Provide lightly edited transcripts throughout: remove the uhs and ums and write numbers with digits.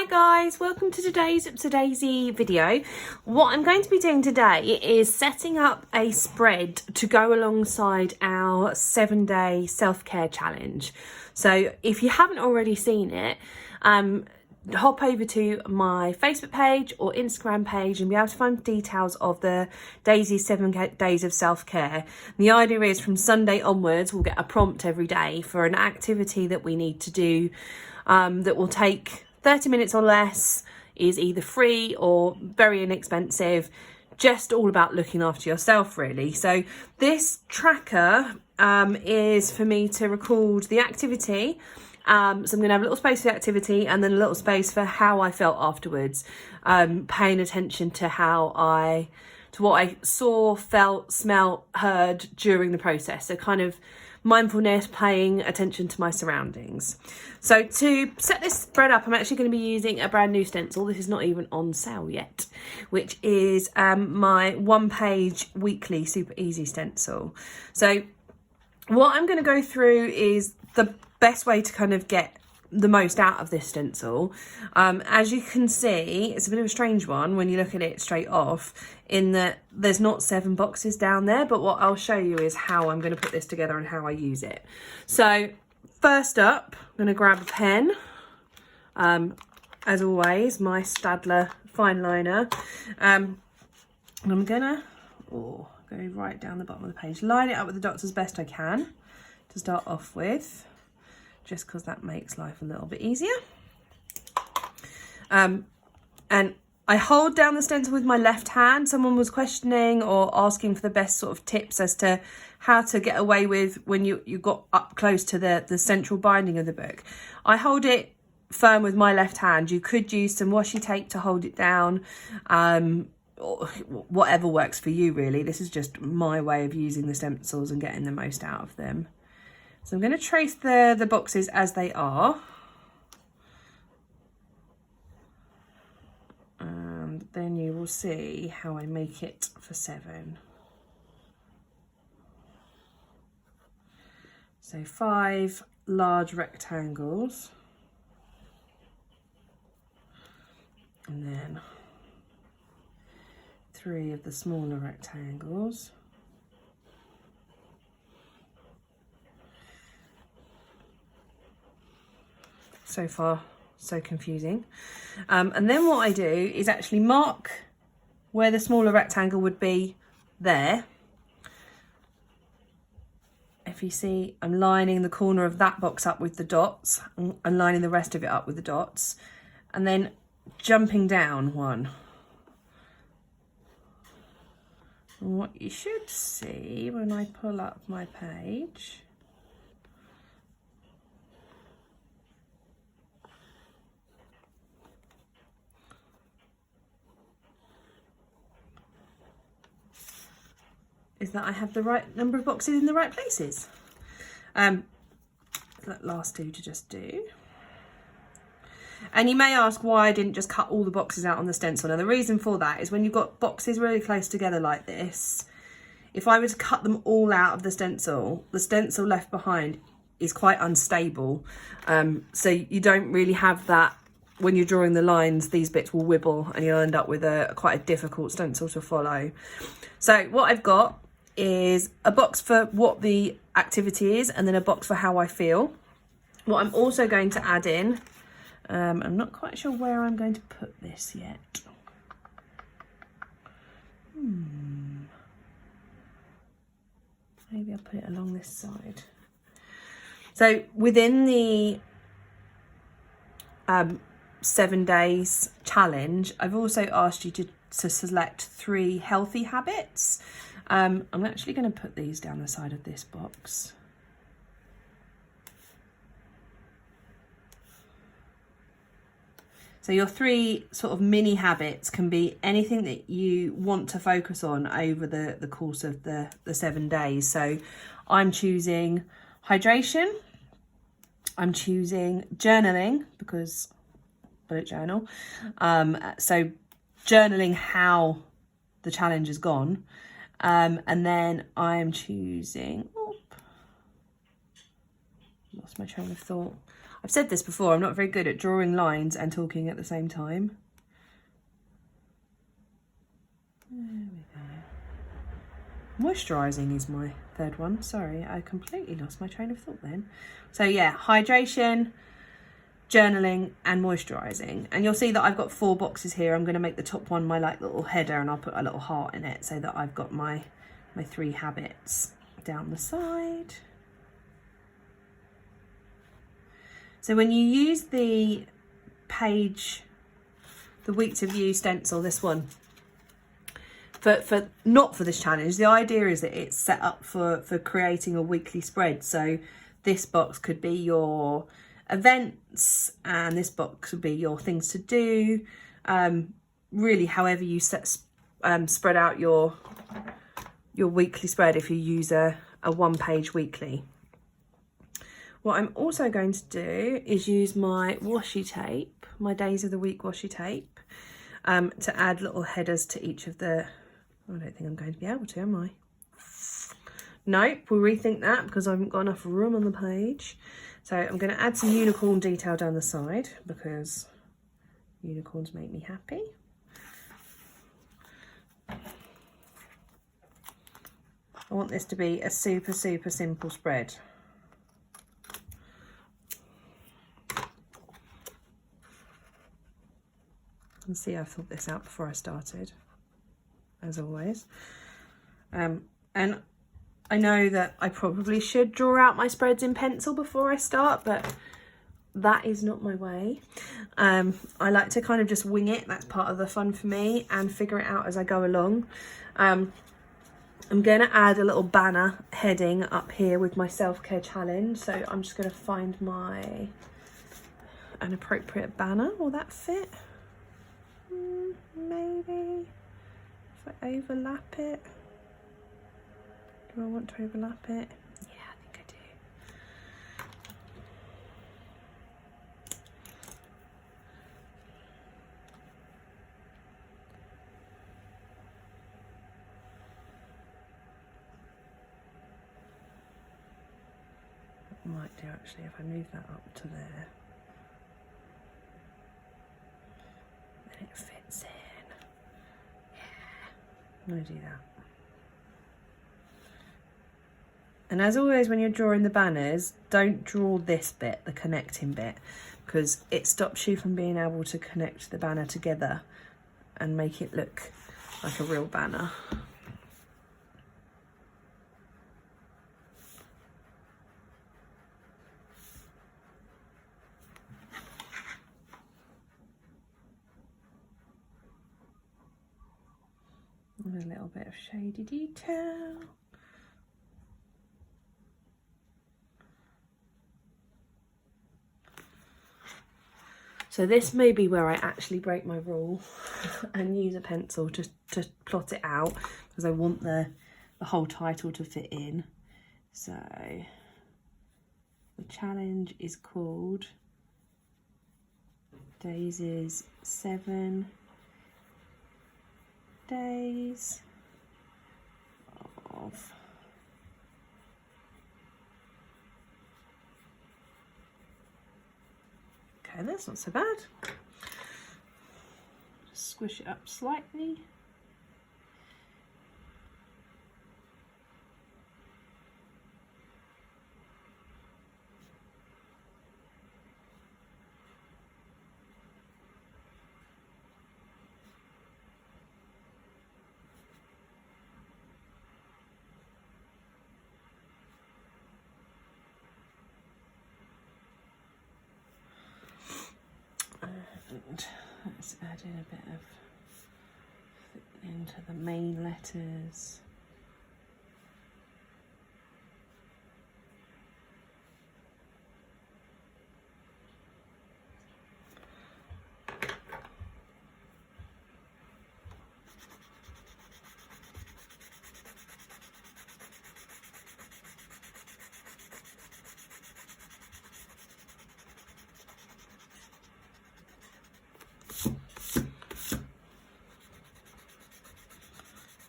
guys, welcome to today's Daisy video. What I'm going to be doing today is setting up a spread to go alongside our 7-day self-care challenge. So if you haven't already seen it, hop over to my Facebook page or Instagram page and be able to find details of the Daisy 7 days of self-care. The idea is from Sunday onwards, we'll get a prompt every day for an activity that we need to do that will take 30 minutes or less, is either free or very inexpensive, just all about looking after yourself really. So this tracker is for me to record the activity. So I'm going to have a little space for the activity and then a little space for how I felt afterwards, paying attention to what I saw, felt, smelt, heard during the process. So kind of mindfulness, paying attention to my surroundings. So to set this spread up, I'm actually going to be using a brand new stencil. This is not even on sale yet, which is my 1-page weekly super easy stencil. So what I'm going to go through is the best way to kind of get the most out of this stencil. As you can see, it's a bit of a strange one when you look at it straight off, in that there's not 7 boxes down there, but what I'll show you is how I'm going to put this together and how I use it. So first up, I'm going to grab a pen, as always, my Stadler fine liner, and I'm gonna go right down the bottom of the page, line it up with the dots as best I can to start off with, just because that makes life a little bit easier. And I hold down the stencil with my left hand. Someone was questioning or asking for the best sort of tips as to how to get away with when you got up close to the central binding of the book. I hold it firm with my left hand. You could use some washi tape to hold it down, or whatever works for you really. This is just my way of using the stencils and getting the most out of them. So I'm going to trace the boxes as they are. And then you will see how I make it for 7. So 5 large rectangles. And then 3 of the smaller rectangles. So far, so confusing. And then what I do is actually mark where the smaller rectangle would be there. If you see, I'm lining the corner of that box up with the dots and lining the rest of it up with the dots, and then jumping down 1. And what you should see when I pull up my page is that I have the right number of boxes in the right places. That last 2 to just do. And you may ask why I didn't just cut all the boxes out on the stencil. Now the reason for that is when you've got boxes really close together like this, if I were to cut them all out of the stencil left behind is quite unstable. So you don't really have that. When you're drawing the lines, these bits will wibble and you'll end up with quite a difficult stencil to follow. So what I've got is a box for what the activity is and then a box for how I feel. What I'm also going to add in, I'm not quite sure where I'm going to put this yet. Maybe I'll put it along this side. So within the 7 days challenge, I've also asked you to select 3 healthy habits. I'm actually going to put these down the side of this box. So your 3 sort of mini habits can be anything that you want to focus on over the course of the 7 days. So I'm choosing hydration. I'm choosing journaling because bullet journal. So journaling how the challenge has gone. And then I'm choosing, lost my train of thought. I've said this before, I'm not very good at drawing lines and talking at the same time. There we go. Moisturising is my third one. Sorry, I completely lost my train of thought then. So yeah, hydration, journaling and moisturising. And you'll see that I've got 4 boxes here. I'm going to make the top one my like little header, and I'll put a little heart in it so that I've got my 3 habits down the side. So when you use the page, the week to view stencil, this one, for not for this challenge, the idea is that it's set up for creating a weekly spread. So this box could be your events, and this box would be your things to do. Really, however you spread out your weekly spread, if you use a 1-page weekly. What I'm also going to do is use my washi tape, my days of the week washi tape, to add little headers to each of the... I don't think I'm going to be able to, am I? Nope, we'll rethink that because I haven't got enough room on the page. So I'm going to add some unicorn detail down the side because unicorns make me happy. I want this to be a super, super simple spread. And see, I thought this out before I started, as always. And I know that I probably should draw out my spreads in pencil before I start, but that is not my way. I like to kind of just wing it. That's part of the fun for me, and figure it out as I go along. I'm going to add a little banner heading up here with my self-care challenge. So I'm just going to find an appropriate banner. Will that fit? Maybe. If I overlap it. Do I want to overlap it? Yeah, I think I do. I might do actually if I move that up to there. Then it fits in. Yeah, I'm going to do that. And as always, when you're drawing the banners, don't draw this bit, the connecting bit, because it stops you from being able to connect the banner together and make it look like a real banner. And a little bit of shady detail. So this may be where I actually break my rule and use a pencil to plot it out, because I want the whole title to fit in. So the challenge is called Daisy's 7 days of okay, that's not so bad. Just squish it up slightly. And let's add in a bit of into the main letters.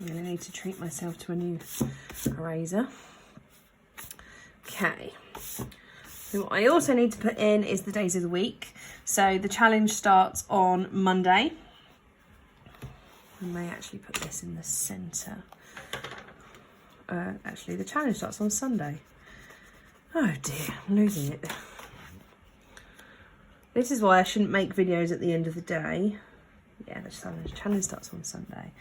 I'm going to need to treat myself to a new eraser. Okay, So what I also need to put in is the days of the week. So the challenge starts on Monday. I may actually put this in the centre. Actually, the challenge starts on Sunday. Oh dear, I'm losing it. This is why I shouldn't make videos at the end of the day. Yeah, the challenge starts on Sunday.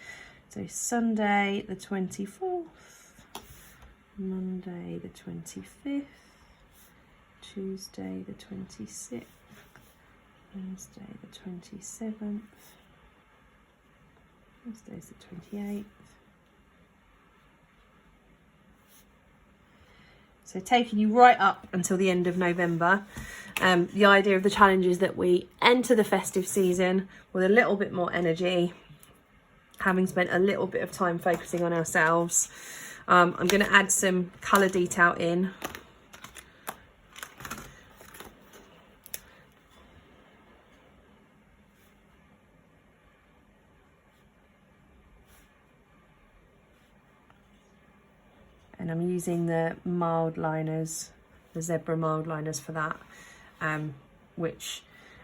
So Sunday the 24th, Monday the 25th, Tuesday the 26th, Wednesday the 27th, Thursday's the 28th. So taking you right up until the end of November. The idea of the challenge is that we enter the festive season with a little bit more energy, having spent a little bit of time focusing on ourselves. I'm going to add some colour detail in. And I'm using the mild liners, the zebra mild liners for that, which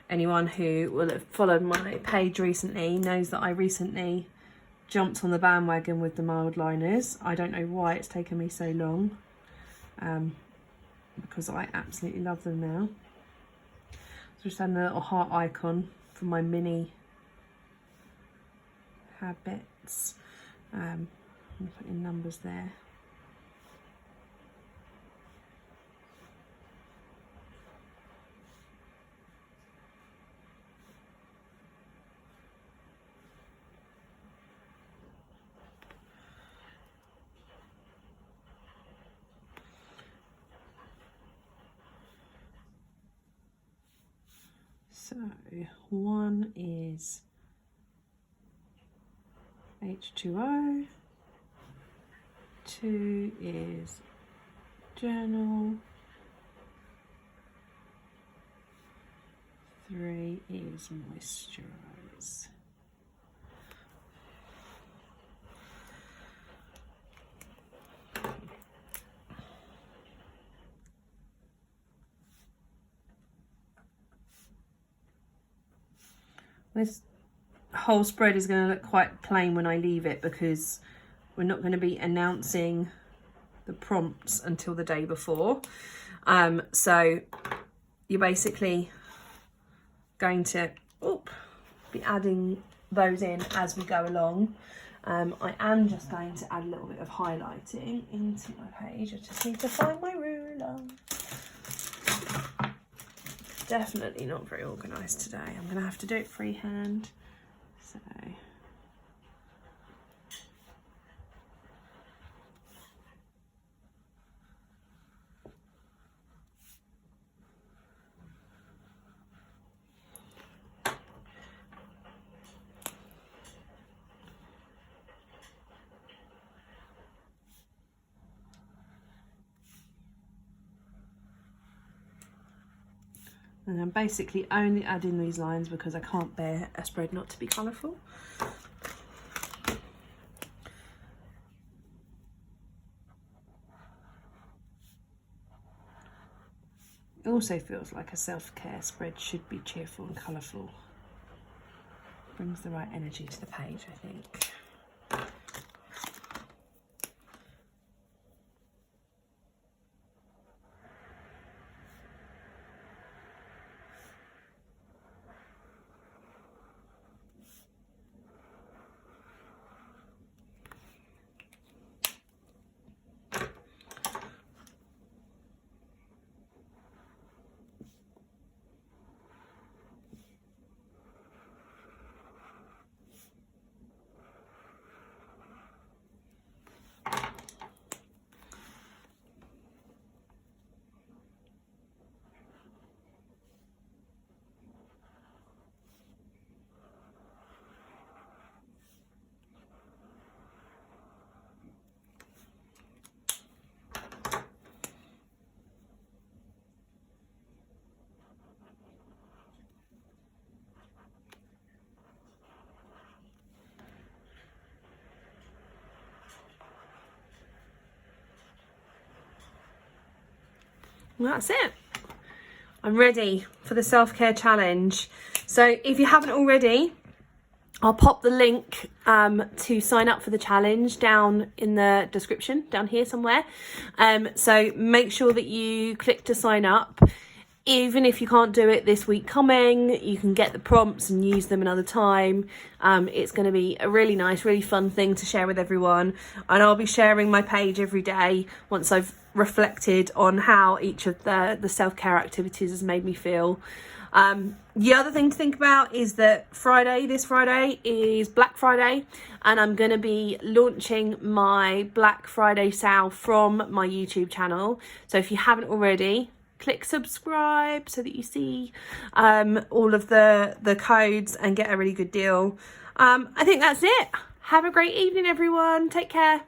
anyone who will have followed my page recently knows that I recently jumped on the bandwagon with the mild liners. I don't know why it's taken me so long, because I absolutely love them now. So just adding a little heart icon for my mini habits. I'm putting numbers there. So one is H2O, 2 is journal, 3 is moisturize. This whole spread is going to look quite plain when I leave it, because we're not going to be announcing the prompts until the day before. So you're basically going to be adding those in as we go along. I am just going to add a little bit of highlighting into my page. I just need to find my ruler. Definitely not very organised today. I'm going to have to do it freehand. And I'm basically only adding these lines because I can't bear a spread not to be colourful. It also feels like a self-care spread should be cheerful and colourful. Brings the right energy to the page, I think. And that's it. I'm ready for the self-care challenge. So if you haven't already, I'll pop the link to sign up for the challenge down in the description, down here somewhere. So make sure that you click to sign up. Even if you can't do it this week coming, you can get the prompts and use them another time. It's going to be a really nice, really fun thing to share with everyone. And I'll be sharing my page every day once I've reflected on how each of the self-care activities has made me feel. The other thing to think about is that this Friday is Black Friday, and I'm going to be launching my Black Friday sale from my YouTube channel. So if you haven't already, click subscribe so that you see all of the codes and get a really good deal. I think that's it. Have a great evening, everyone. Take care.